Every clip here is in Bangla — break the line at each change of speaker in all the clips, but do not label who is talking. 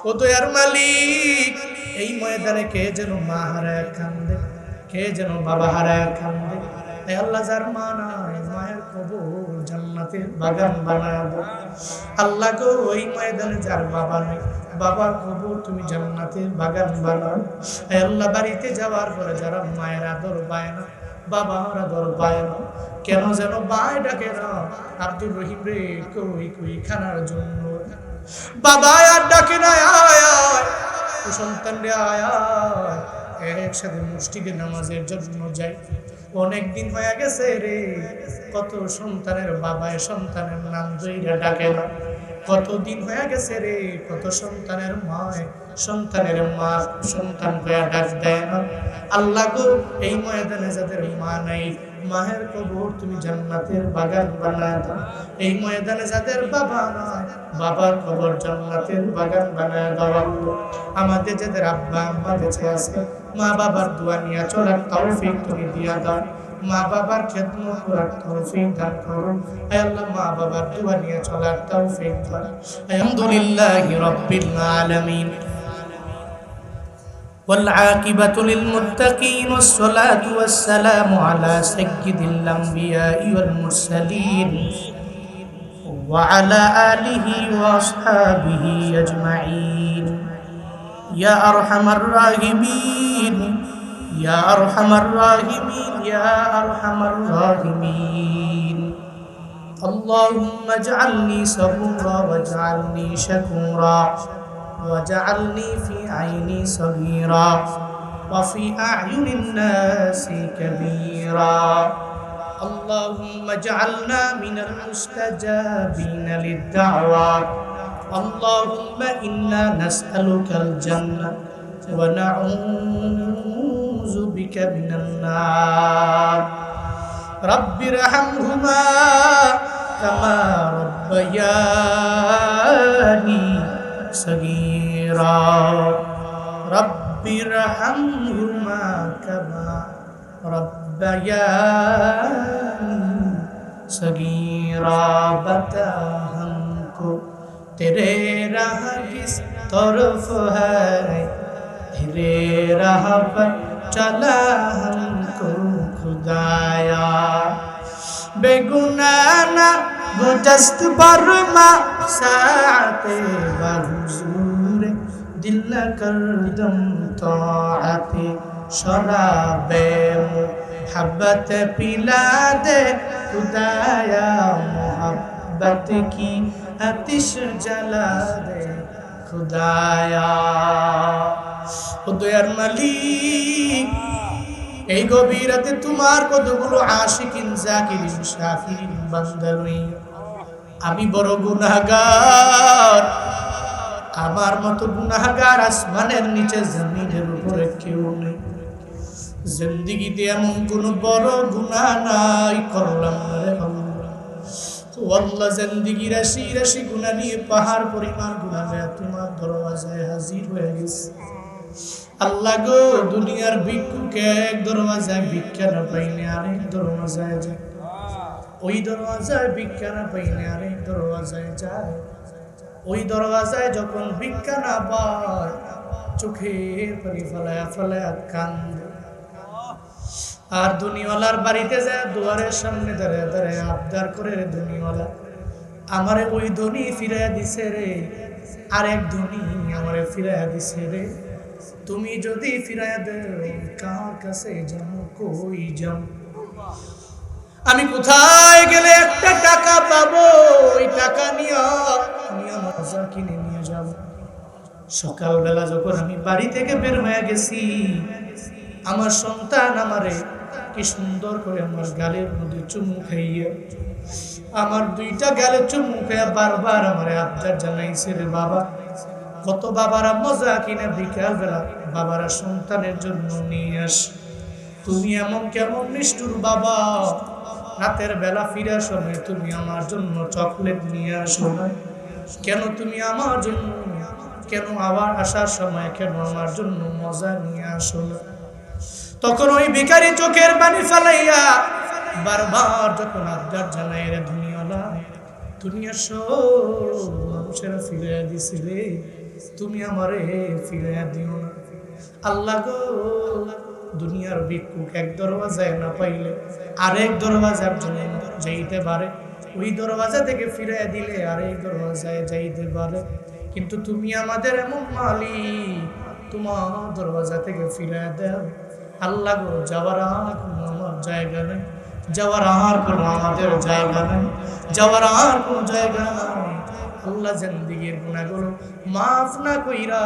ও দয়ার মালিক, এই ময়দানে কে যেন মা হারায় কান্দে, কে যেন বাবা হারায় কান্দে। হে আল্লাহ, যার মা নাই মায়ের কবর জান্নাতের বাগান বানায় দাও। আল্লাহ গো, ওই ময়দানে যার বাবা নাই বাবার কবর তুমি জান্নাতের বাগান বানাও। হে আল্লাহ, বাড়িতে যাওয়ার পরে যারা মায়ের আদর পায় না, বাবার আদর পায় না, কেন যেন বায় ডাকে না, আব্দুর রহিম রে কই কই খানার জন্য বাবা আর ডাকে না, আয় আয় ও সন্তান রে আয় আয়, একসাথে মসজিদে নামাজের জন্য যাই। অনেক দিন হয়ে গেছে রে, কত সন্তানের বাবায় সন্তানের নাম ধইরা ডাকে না। কতদিন হয়ে গেছে রে, কত সন্তানের মায় সন্তানের মা সন্তান হয়ে ডাক দেয় না। আল্লাহ গো, এই ময়দানে যাদের মা নাই মায়ের কবর তুমি জান্নাতের বাগান বানায় দাও। এই ময়দানে যাদের বাবা নাই বাবার কবর জান্নাতের বাগান বানায় দাও। আমাদের যাদের আব্বা আম্মা বেঁচে আছে, মা বাবার দোয়া নিয়ে চলার তৌফিক তুমি দিয়া দাও। মা বাবার খেদমত করার তৌফিক দান করো। হে আল্লাহ, মা বাবার দোয়া নিয়ে চলার তৌফিক দাও। আলহামদুলিল্লাহি রাব্বিল আলামিন والعاقبة للمتقين والصلاة والسلام على سيد الأنبياء والمرسلين وعلى آله وأصحابه أجمعين يا أرحم الراحمين يا أرحم الراحمين يا أرحم الراحمين اللهم اجعلني صبورا واجعلني شكورا واجعلني في عيني صغيرا وفي أعين الناس كبيرا اللهم اجعلنا من المستجابين للدعوات اللهم إنا نسألك الجنة ونعوذ بك من النار رب ارحمهما كما ربياني صغيرا رب ارحمهما كما ربياني صغيرا बता हमको तेरे राह किस तरफ है तेरे राह पर चला हमको खुदाया बेगुनाह गुजस्त बरमा साते बहुजूर दिल न कर दम ताअते शराबे मोहब्बत पिला दे खुदाया मोहब्बत की आतिश जला दे खुदाया। ও দয়ার মালিক, এই গভীর রাতে তোমার কতগুলো আশিকিন জাকিরিন শাকিরিন বান্দা লইয়া আমি বড় গুনাহগার। আমার মতো গুনাহগার আসমানের নিচে জমিনের উপরে কেউ নেই। জিন্দেগিতে এমন কোন বড় গুনাহ নাই করলাম না রে আল্লাহ। তো আল্লাহ জিন্দেগি রাশি রাশি গুনাহ নিয়ে পাহাড় পরিমাণ গুনাহ নিয়ে তোমার দরওয়াজায় হাজির হয়ে গেছে। আল্লাহ গো, দুনিয়ার ভিক্ষুকে এক দরওয়াজায় ভিক্ষা না পাইলে আরেক দরওয়াজায় যায়, ওই দরওয়াজায় ভিক্ষা না পাইলে আরেক দরওয়াজায় যায়। ওই দরওয়াজায় যখন ভিক্ষা না পায় চোখের পানি ফেলায়া ফেলায়া কান্দে। আর দুনিয়াওয়ালার বাড়িতে যায় দুয়ারের সামনে দাঁড়ায় দাঁড়ায় আবদার করে, রে দুনিয়াওয়ালা আমারে ওই ধনী ফিরাইয়া দিছে রে, আরেক ধনী আমারে ফিরাইয়া দিছে রে। তুমি যদি ফিরাইয়া দেও কার কাছে যাও, কই যাও, আমি কোথায় গেলে একটা টাকা পাবো, ওই টাকা নিয়ে আমি আমার বাজার কিনে নিয়ে যাব। সকালবেলা যখন আমি বাড়ি থেকে বের হয়ে গেছি, আমার সন্তান আমারে কি সুন্দর করে আমার গালের মধ্যে চুমু খাইয়া, আমার দুইটা গালে চুমু খাইয়া বারবার আমারে আবদার জানাইছে, রে বাবা। কত বাবারা মজা কিনা বিকাল বেলা বাবারা সন্তানের জন্য নিয়ে আস। তুমি এমন কেমন নিষ্ঠুর বাবা, রাতের বেলা ফিরার সময় তুমি আমার জন্য চকলেট নিয়ে আসো না কেন? তুমি আমার জন্য কেন আবার আসার সময় কেন আমার জন্য মজা নিয়ে আসো না? তখন ওই ভিখারি চোখের পানি ফেলাইয়া বারবার যখন আবদার জানাই, রে দুনিয়াওয়ালা, দুনিয়ার সব মানুষেরা ফিরাইয়া দিছে রে, তুমি আমারে ফিরাইয়া দিও না। আল্লাহ গো, দুনিয়ার ভিক্ষুক এক দরওয়াজায় না পাইলে আরেক দরওয়াজার জন্য যাইতে পারে, ওই দরওয়াজা থেকে ফিরাইয়া দিলে আরেক দরওয়াজায় যাইতে পারে, কিন্তু তুমি আমাদের এমন মালিক, তোমার দরওয়াজা থেকে ফিরাইয়া দাও। আল্লাহ গো, যাওয়ার আর কোনো আমার জায়গা নেই, যাওয়ার আর কোনো আমাদের জায়গা নেই, যাওয়ার আর কোনো জায়গা নাই। আল্লাহ জিন্দেগীর গুনাহগুলো মাফ না কইরা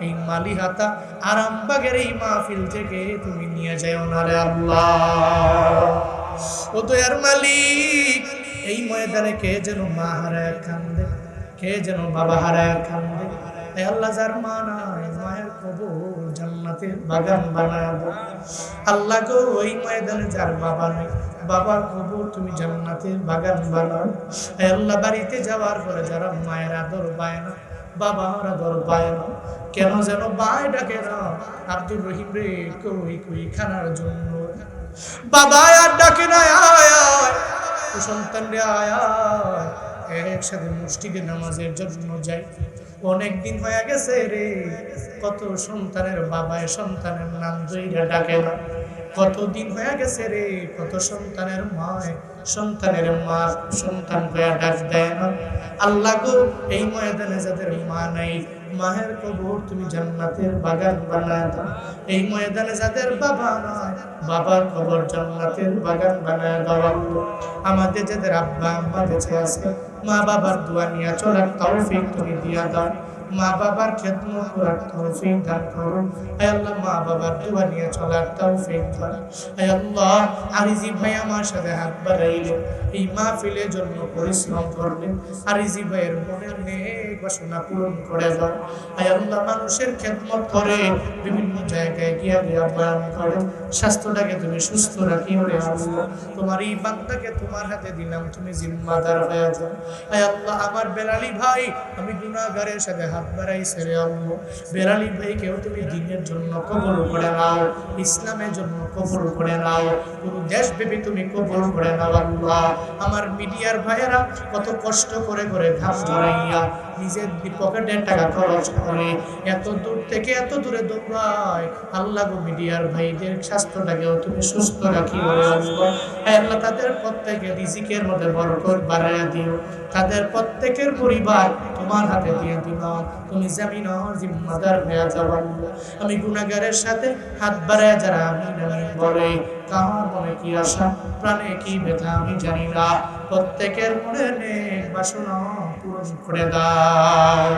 এই মালিহাতা আরামবাগের এই মাহফিল থেকে তুমি নিয়ে যাও না রে আল্লাহ। ও দয়ার মালিক, এই ময়দানে কে যেন মা হারায় কান্দে, কে যেন বাবা হারায় কান্দে। এই আল্লাহ, যার মা নাই মায়ের কবর জান্নাতের বাগান বানায় দাও। আল্লাহ গো, ওই ময়দানে যার বাবা নাই বাবার কবর তুমি জান্নাতের বাগান বানাও। এই আল্লাহ, বাড়িতে যাওয়ার পরে যারা মায়ের আদর পায় না, বাবার আদর পায় না, কেন যেন বাই ডাকে না, আব্দুর রহিম রে কই কই খানার জন্য বাবা আর ডাকে না, আয় আয় ও সন্তান রে আয় আয়, একসাথে মুষ্টিকে নামাজের জন্য যাই। অনেক দিন হয়ে গেছে রে, কত সন্তানের বাবায় সন্তানের নাম ধইরা ডাকে না, কতদিন হয়ে গেছে রে, কত সন্তানের মায় সন্তানের মা সন্তান হয়ে ডাক দেয় না। আল্লাহ গো, এই ময়দানে যাদের মা নাই মায়ের কবর তুমি জান্নাতের বাগান বানায় দাও। এই ময়দানে যাদের বাবা নাই বাবার কবর জান্নাতের বাগান বানায় দাও। আমাদের যাদের আব্বা আম্মা বেঁচে আছে, মা বাবার দোয়া নিয়ে চলার তৌফিক তুমি দিয়া দাও। মা বাবার খেদমত করার তৌফিক দান করো। হে আল্লাহ, মা বাবার দোয়া নিয়ে চলার তৌফিক দাও। হে আল্লাহ, আরিজি ভাই আমার সাথে হাত বাড়াইলেন, এই মাহফিলের জন্য পরিশ্রম করলেন, আরিজি ভাইয়ের মনের নেক বাসনা পূরণ করে দাও। হে আল্লাহ, মানুষের খেদমত করে বিভিন্ন জায়গায় গিয়া গিয়া বয়ান করে, স্বাস্থ্যটাকে তুমি সুস্থ রাখিও রে আল্লাহ। তোমার এই বান্দাকে তোমার হাতে দিলাম, তুমি জিম্মাদার হয়ে যাও। হে আল্লাহ, আমার বেলালি ভাই আমি গুনাহগারের সাথে হাত বাড়াইছে রে আল্লাহ, বেলালি ভাইকেও তুমি দ্বীনের জন্য কবুল করে নাও, ইসলামের জন্য কবুল করে নাও, পুরো দেশব্যাপী তুমি কবুল করে নাও আল্লাহ। আমার মিডিয়ার ভাইয়েরা কত কষ্ট করে করে ঘাম ঝরাইয়া নিজের পকেটের টাকা খরচ করে এত দূর থেকে এত দূরে দৌড়ায়। আল্লাহ গো, মিডিয়ার ভাইদের স্বাস্থ্যটাকেও তুমি সুস্থ রাখিও রে আল্লাহ। আল্লাহ, তাদের প্রত্যেকের রিজিকের মধ্যে বরকত বাড়াইয়া দিও, তাদের প্রত্যেকের পরিবার তোমার হাতে দিয়ে দিলাম, তুমি জামিনের জিম্মাদার হয়ে যাও আল্লাহ। আমি গুনাহগারের সাথে হাত বাড়ায় যারা আমিন আমিন বলে, কার মনে কি আশা প্রাণে কি ব্যথা আমি জানি না, প্রত্যেকের মনে নেক বাসনা পূরণ করে দাও।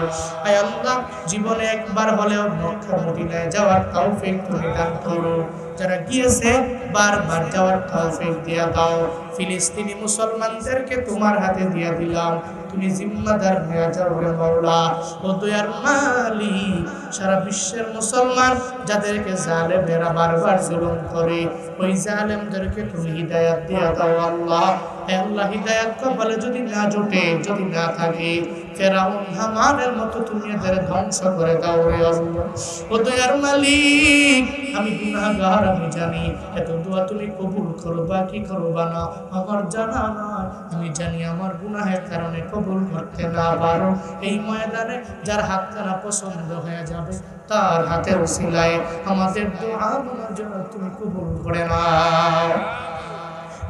আয় আল্লাহ, জীবনে একবার হলেও মক্কা মদিনায় যাওয়ার তৌফিক তুমি দান করো, যারা গিয়েছে বারবার যাওয়ার তৌফিক দিয়া দাও। ফিলিস্তিনি মুসলমানদেরকে তোমার হাতে দিয়া দিলাম, তুমি জিম্মাদার হয়ে যাও রে মাওলা। ও দয়ার মালিক, সারা বিশ্বের মুসলমান যাদেরকে জালেমেরা বারবার জুলুম করে, ওই জালেমদেরকে তুমি হিদায়াত দিয়া দাও আল্লাহ। হে আল্লাহ, হিদায়াত কপালে যদি না জোটে, যদি না থাকে, ফেরাউন হামানের মতো তুমি এদের ধ্বংস করে দাও রে আল্লাহ। ও দয়ার মালিক, আমি গুনাহগার, আমি জানি এত দোয়া তুমি কবুল করবা কি করবা না আমার জানা নাই, আমি জানি আমার গুনাহের কারণে কবুল করতে না পারো। এই ময়দানে যার হাতখানা পছন্দ হয়ে যাবে তার হাতের উসিলায় আমাদের দোয়া মনের জন্য তুমি কবুল করে নাও।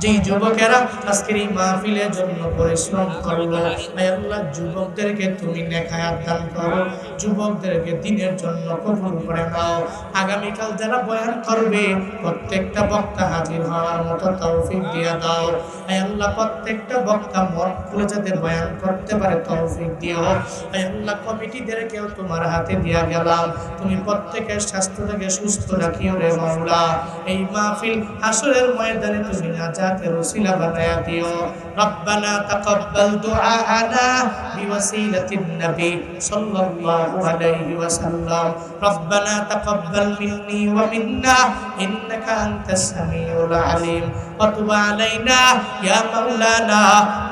যেই যুবকেরা আজকের এই মাহফিলের জন্য পরিশ্রম করলো, আয় আল্লাহ, যুবকদেরকে তুমি নেক হায়াত দান করো, যুবকদেরকে দ্বীনের জন্য কবুল করে নাও। আগামীকাল যারা বয়ান করবে প্রত্যেকটা বক্তা হাজির হওয়ার মতো তৌফিক দিয়ে দাও। আয় আল্লাহ, প্রত্যেকটা বক্তা মন খুলে যাতে বয়ান করতে পারে তৌফিক দিও। আয় আল্লাহ, কমিটিদেরকেও তোমার হাতে দিয়া গেলাম, তুমি প্রত্যেকের স্বাস্থ্যটাকে সুস্থ রাখিও রে মাওলা। এই মাহফিল হাসরের ময়দানে তুমি নাজাতের ওসিলা বানায়া দিও। রব্বানা তাকাব্বাল দুআআনা বিওয়াসিলাতিন নবী সাল্লাল্লাহু আলাইহি ওয়াসাল্লাম। রব্বানা তাকাব্বাল মিন্নি ওয়া মিন্না ইন্নাকা আনতাস সামিউল আলিম ওয়া তুব আলাইনা ইয়া মাওলানা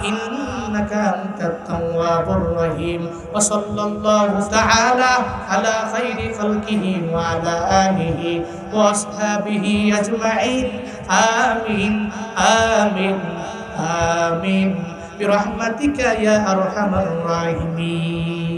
ইন্নাকা আনতাত তাওয়াবুর রহিম। ওয়া সাল্লাল্লাহু তাআলা আলা খাইরি খালকিহি ওয়া আলা আলিহি ওয়া আসহাবিহি আজমাইন। আমিন আমিন আমিন বিরহমাতিকা ইয়া আরহামার রাহিমিন।